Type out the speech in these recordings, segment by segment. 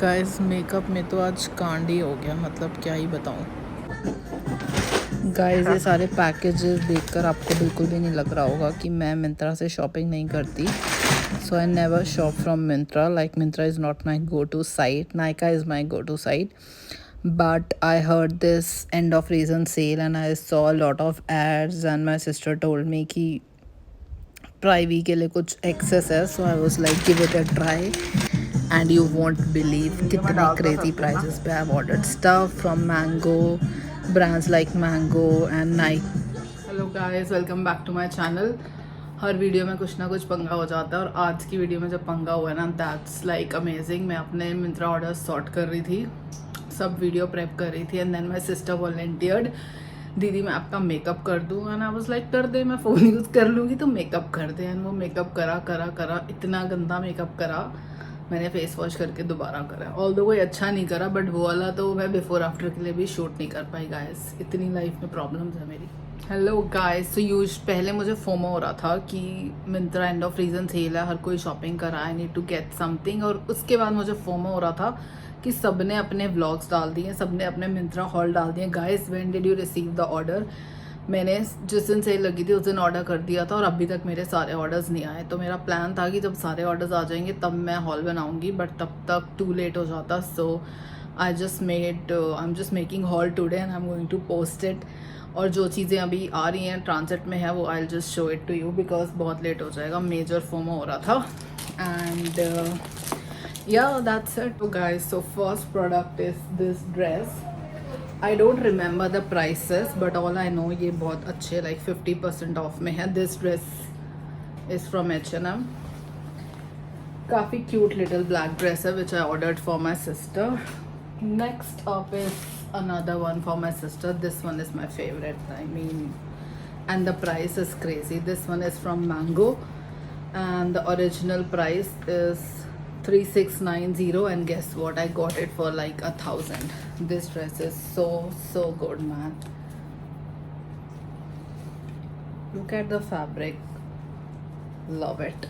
Guys makeup में तो आज कांड ही हो गया, मतलब क्या ही बताऊँ। गाइस ये सारे पैकेजेस देखकर आपको बिल्कुल भी नहीं लग रहा होगा कि मैं मिंत्रा से शॉपिंग नहीं करती। So I never shop from Myntra, like Myntra is not my go to site, Nykaa is my go to site. But I heard this end of season sale and I saw a lot of ads and my sister told me कि प्राइवी के लिए कुछ access है, so I was like give it a try and you won't believe कितने crazy prices पे I have ordered stuff from Mango, brands like Mango and Nike. Hello guys, welcome back to my channel. हर video में कुछ ना कुछ पंगा हो जाता है और आज की वीडियो में जब पंगा हुआ है ना, दैट्स लाइक अमेजिंग. मैं अपने मिंत्रा ऑर्डर्स सॉर्ट कर रही थी, सब वीडियो प्रेप कर रही थी and then my sister volunteered, दीदी मैं आपका मेकअप कर दूँ. एंड आई वाज लाइक कर दे, मैं फ़ोन यूज़ कर लूँगी तो मेकअप कर दे. एंड वो मेकअप करा इतना गंदा मेकअप करा, मैंने फेस वॉश करके दोबारा करा. ऑल्दो कोई अच्छा नहीं करा, बट वो वाला तो मैं बिफोर आफ्टर के लिए भी शूट नहीं कर पाई. गाइस इतनी लाइफ में प्रॉब्लम्स है मेरी. हेलो गाइस, तो पहले मुझे फोमो हो रहा था कि Myntra end of reason sale है, हर कोई शॉपिंग कर रहा है, I need to get something. और उसके बाद मुझे फोमो हो रहा था कि सबने अपने व्लॉग्स डाल दिए, सबने अपने मिंत्रा हॉल डाल दिए. Guys when did you receive the order? मैंने जिस दिन सेल लगी थी उस दिन ऑर्डर कर दिया था और अभी तक मेरे सारे ऑर्डर्स नहीं आए. तो मेरा प्लान था कि जब सारे ऑर्डर्स आ जाएंगे तब मैं हॉल बनाऊंगी, बट तब तक टू लेट हो जाता. So I am just making haul today and I am going to post it. और जो चीज़ें अभी आ रही हैं ट्रांजिट में है वो I just show it to you because बहुत लेट हो जाएगा. मेजर फोमो हो रहा था and yeah, that's it guys. So first product is this dress. I don't remember the prices but all I know ये बहुत अच्छे like 50% off में है. This dress is from H&M. काफ़ी cute little black dress है which I ordered for my sister. Next up is another one for my sister. This one is my favorite, I mean, and the price is crazy. This one is from Mango and the original price is 3690 and guess what, I got it for like 1,000. This dress is so good, man. Look at the fabric, love it.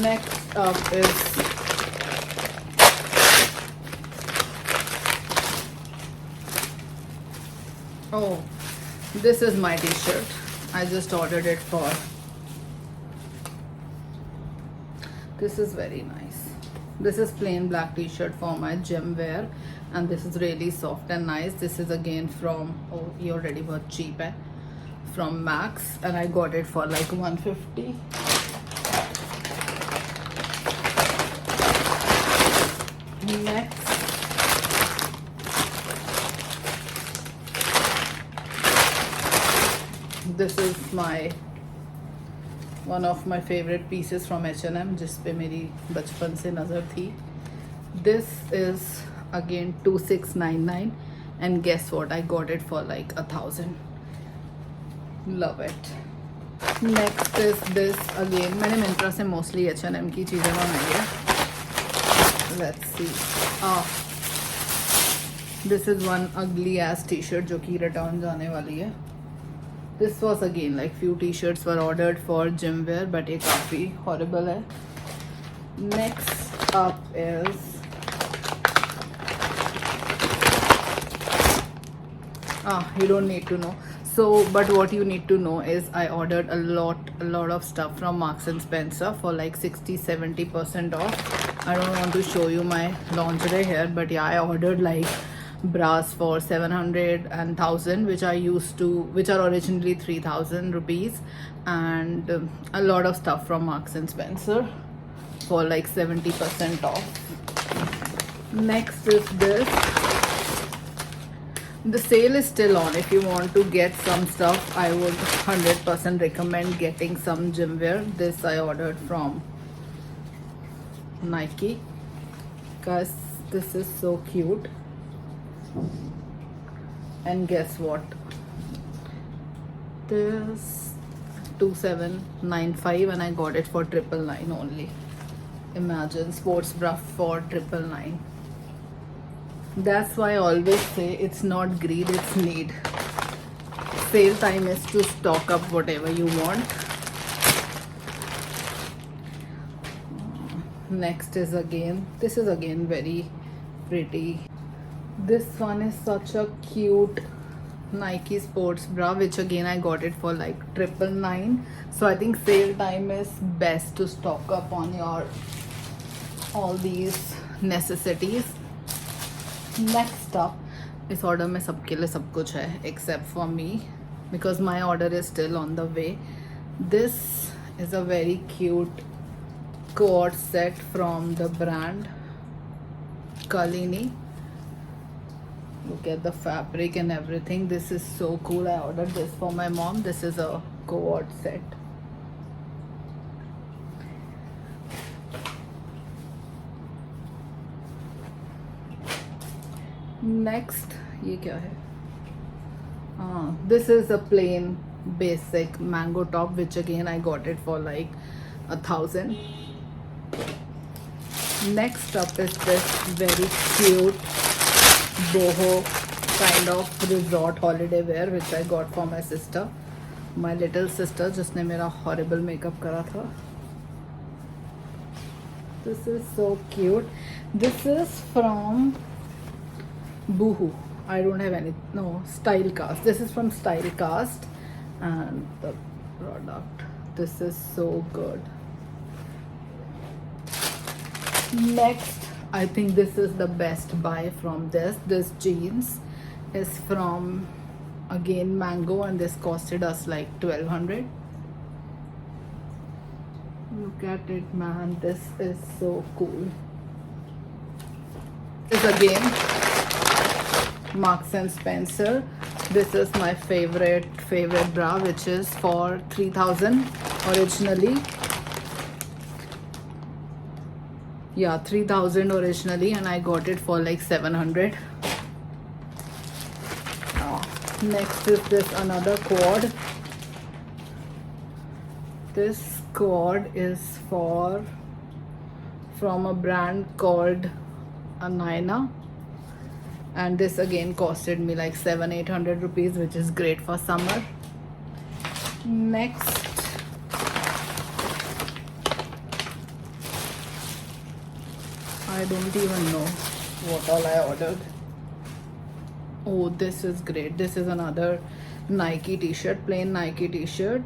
Next up is oh, this is my t-shirt. I just ordered it for, this is very nice. This is plain black t-shirt for my gym wear and this is really soft and nice. This is again from, oh ये already बहुत cheap है, from Max and I got it for like 150. Next this is my one of my favorite pieces from H&M जिस पे मेरी बचपन से नज़र थी. This is again 2699 and guess what, I got it for like 1,000. Love it. Next is this again. मैंने मिंत्रा से mostly H&M की चीज़ें मंगाई है. Let's see. This is one ugly ass t-shirt जो कि return जाने वाली है. This was again like few t-shirts were ordered for gym wear but ये काफ़ी horrible है. Next up is you don't need to know. So but what you need to know is I ordered a lot of stuff from Marks and Spencer for like 60-70% off. I don't want to show you my lingerie here but yeah, I ordered like bras for 700 and 1,000 which are originally 3,000 rupees and a lot of stuff from Marks and Spencer for like 70% off. Next is this. The sale is still on. If you want to get some stuff I would 100% recommend getting some gym wear. This I ordered from Nike because this is so cute. And guess what, this 2795 and I got it for 999 only. Imagine, sports bra for 999. That's why I always say it's not greed, it's need. Sale time is to stock up whatever you want. Next is again, this is again very pretty. This one is such a cute Nike sports bra, which again I got it for like 999. So I think sale time is best to stock up on your all these necessities. Next up, इस order में सबके लिए सब कुछ है except for me because my order is still on the way. This is a very cute cord set from the brand Kalini. Look at the fabric and everything. This is so cool. I ordered this for my mom. This is a cord set. Next, ये क्या है? This is a plain basic mango top, which again I got it for like 1,000. Next up is this very cute boho kind of resort holiday wear, which I got for my sister, my little sister, जिसने मेरा horrible makeup करा था. This is so cute. This is from Boohoo. I don't have any, no, Stylecast. This is from Stylecast, and the product, this is so good. Next, I think this is the best buy from this jeans is from again Mango, and this costed us like 1,200. Look at it, man, this is so cool. This is again Marks and Spencer. This is my favorite bra, which is for 3,000 originally. Yeah, 3,000 originally, and I got it for like 700. Next is this another cord. This cord is from a brand called Anaina, and this again costed me like 700-800 rupees, which is great for summer. Next, I don't even know what all I ordered. Oh, this is great. This is another Nike t-shirt, plain Nike t-shirt,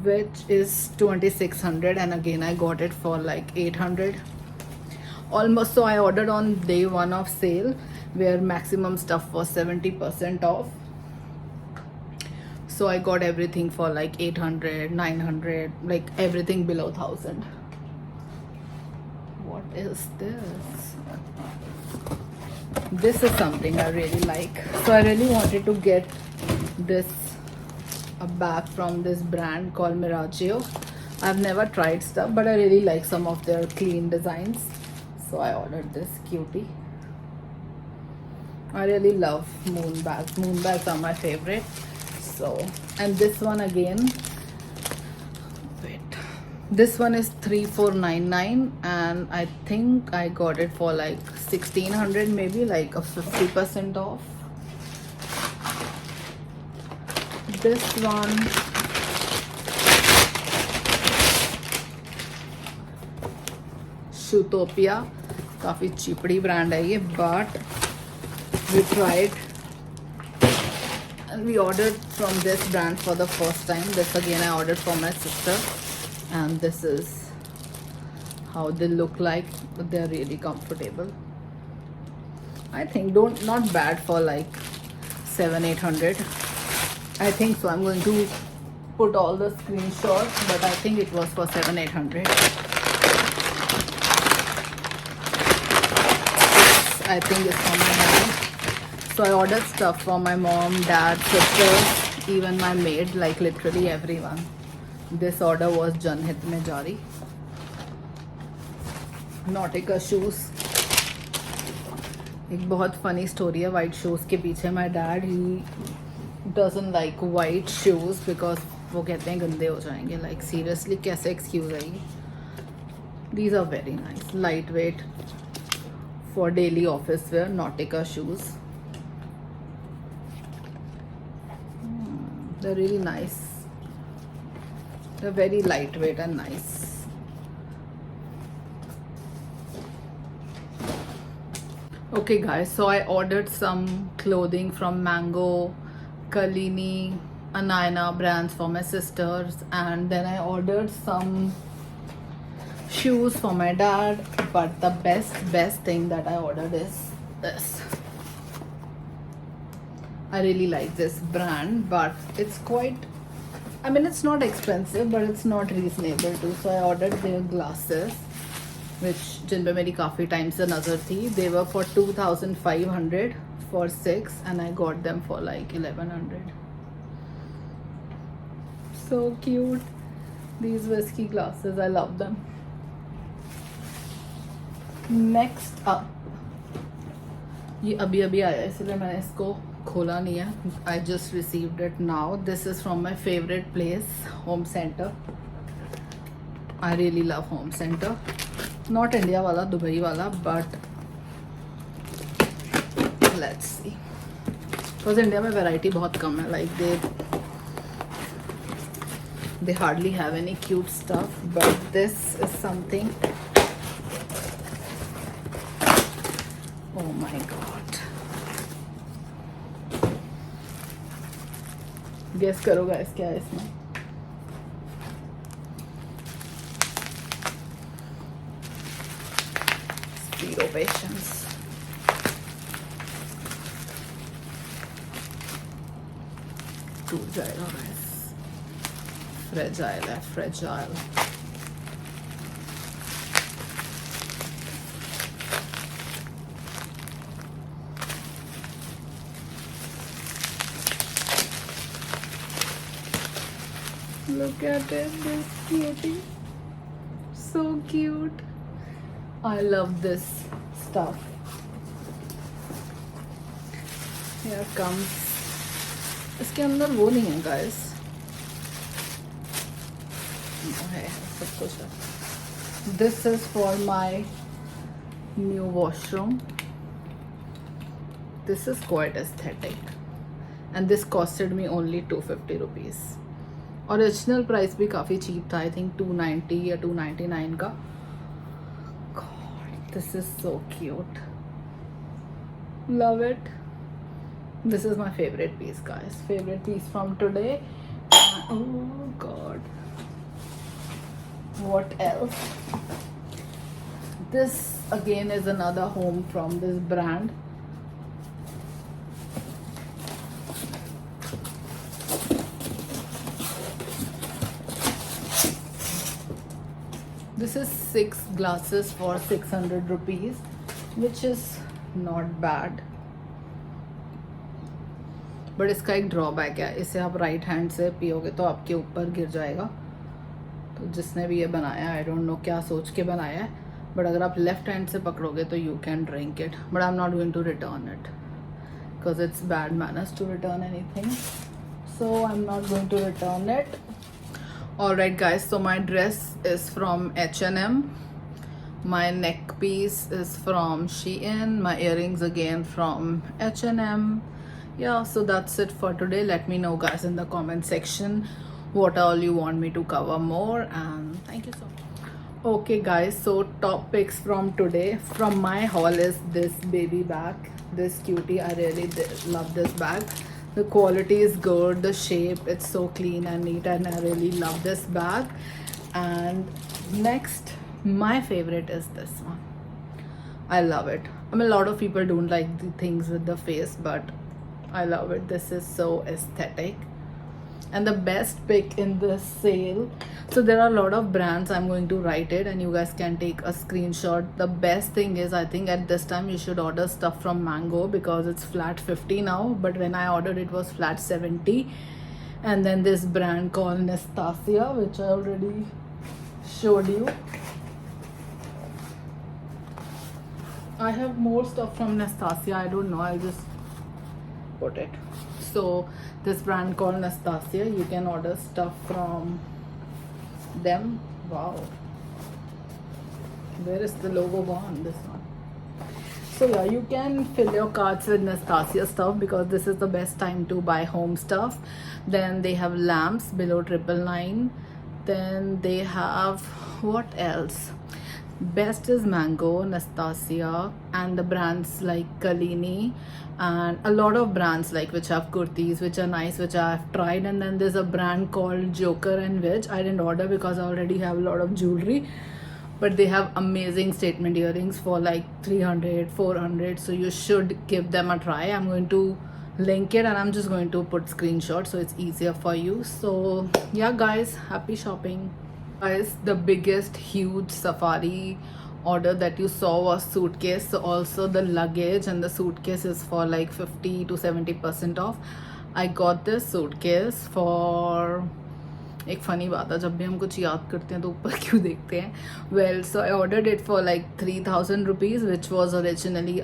which is 2,600, and again I got it for like 800 almost. So I ordered on day one of sale, where maximum stuff was 70% off. So I got everything for like 800, 900, like everything below 1,000. What is this? This is something I really like. So I really wanted to get this a bag from this brand called Miraggio. I've never tried stuff, but I really like some of their clean designs. So I ordered this cutie. I really love moon bags. Moon bags are my favorite. So, and this one again, wait, this one is 3,499, and I think I got it for like 1,600, maybe like a 50% off. This one, Shoetopia, काफी cheapy brand है ये, but we tried and we ordered from this brand for the first time. This again I ordered for my sister, and this is how they look like, but they're really comfortable. I think not bad for like 700-800. I think so. I'm going to put all the screenshots, but I think it was for 700-800. I think it's for my mom. So I ordered stuff for my mom, dad, sisters, even my maid, like literally everyone. This order was Janhit mein jari. Nautica shoes. एक बहुत funny story है white shoes के पीछे. My dad, he doesn't like white shoes because वो कहते हैं गंदे हो जाएंगे. Like seriously, कैसे excuse है ये? These are very nice, lightweight, for daily office wear, Nautica shoes. They're really nice. They're very lightweight and nice. Okay guys, so I ordered some clothing from Mango, Kalini, Anayana brands for my sisters, and then I ordered some shoes for my dad. But the best thing that I ordered is this. I really like this brand, but it's quite, I mean, it's not expensive, but it's not reasonable too. So I ordered their glasses, which जिन पे मेरी काफ़ी time से नज़र थी. They were for 2,500 for 6 and I got them for like 1,100. So cute. These whiskey glasses, I love them. Next up, ये अभी अभी आया है इसलिए मैंने इसको खोला नहीं है. I just received it now. This is from my favorite place, Home Center. I really love Home Center. Not India वाला, दुबई वाला, but let's see. Because India में variety बहुत कम है. Like they hardly have any cute stuff, but this is something. Oh my god. Guess करो guys क्या है इसमें. Zero patience. टूट जाएगा guys. Fragile है, fragile. Look at it, this cutie. So cute. I love this stuff. Here comes. इसके अंदर वो नहीं है guys. है सब कुछ है. This is for my new washroom. This is quite aesthetic, and this costed me only 250 rupees. Original price भी काफ़ी चीप था. आई थिंक 290 या 299 का. God, this is so cute. Love it. This is my favorite piece, guys. Favorite piece from today. Oh God. What else? This again is another home from this brand. This is 6 glasses for 600 rupees, which is not bad. But इसका एक drawback है. इसे आप right hand से पियोगे तो आपके ऊपर गिर जाएगा. तो जिसने भी ये बनाया, आई डोंट नो क्या सोच के बनाया है, बट अगर आप लेफ्ट हैंड से पकड़ोगे तो you can drink it. But I am not going to return it because it's bad manners to return anything. So I am not going to return it. Alright guys, so my dress is from H&M, my neck piece is from Shein, my earrings again from H&M. Yeah, so that's it for today. Let me know guys in the comment section what all you want me to cover more, and thank you so much. Okay guys, so top picks from today from my haul is this baby bag, this cutie. I really love this bag. The quality is good, the shape, it's so clean and neat, and I really love this bag. And next, my favorite is this one. I love it. I mean, a lot of people don't like the things with the face, but I love it. This is so aesthetic. And the best pick in this sale, so there are a lot of brands. I'm going to write it and you guys can take a screenshot. The best thing is, I think at this time you should order stuff from Mango because it's flat 50 now, but when I ordered it was flat 70. And then this brand called Nastasia, which I already showed you. I have more stuff from Nastasia. I don't know, I'll just put it. So this brand called Nastasia, you can order stuff from them. Wow, where is the logo gone? This one. So yeah, you can fill your carts with Nastasia stuff because this is the best time to buy home stuff. Then they have lamps below 999. Then they have, what else? Best is Mango, Nastasia, and the brands like Kalini, and a lot of brands like which have kurtis which are nice, which I have tried. And then there's a brand called Joker and Wedge. I didn't order because I already have a lot of jewelry, but they have amazing statement earrings for like 300, 400. So you should give them a try. I'm going to link it and I'm just going to put screenshots so it's easier for you. So yeah guys, happy shopping. Guys, the biggest huge safari order that you saw was suitcase. So also the luggage and the suitcase is for like 50 to 70% off. I got this suitcase for, एक funny बात है, जब भी हम कुछ याद करते हैं तो ऊपर क्यों देखते हैं. Well, so I ordered it for like 3,000 rupees which was originally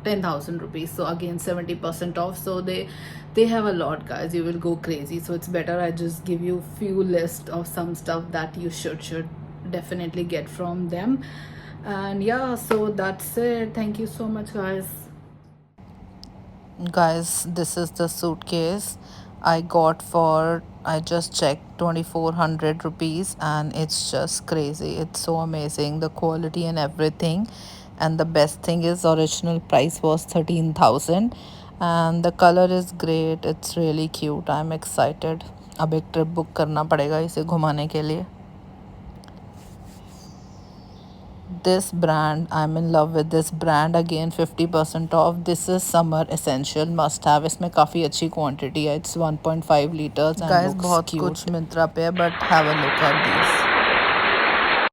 10,000 rupees. So again 70% off. So they have a lot guys, you will go crazy. So it's better I just give you few list of some stuff that you should definitely get from them. And yeah, so that's it. Thank you so much guys, this is the suitcase I got for, I just checked, 2,400 rupees, and it's just crazy. It's so amazing, the quality and everything. And the best thing is original price was 13,000 and the color is great. It's really cute. I'm excited. अब एक trip book करना पड़ेगा इसे घुमाने के लिए. This brand, I'm in love with this brand. Again 50% off. This is summer essential must have. इसमें काफ़ी अच्छी quantity है. It's 1.5 liters and guys, looks बहुत cute. कुछ मिंत्रा पे है, but have a look at these.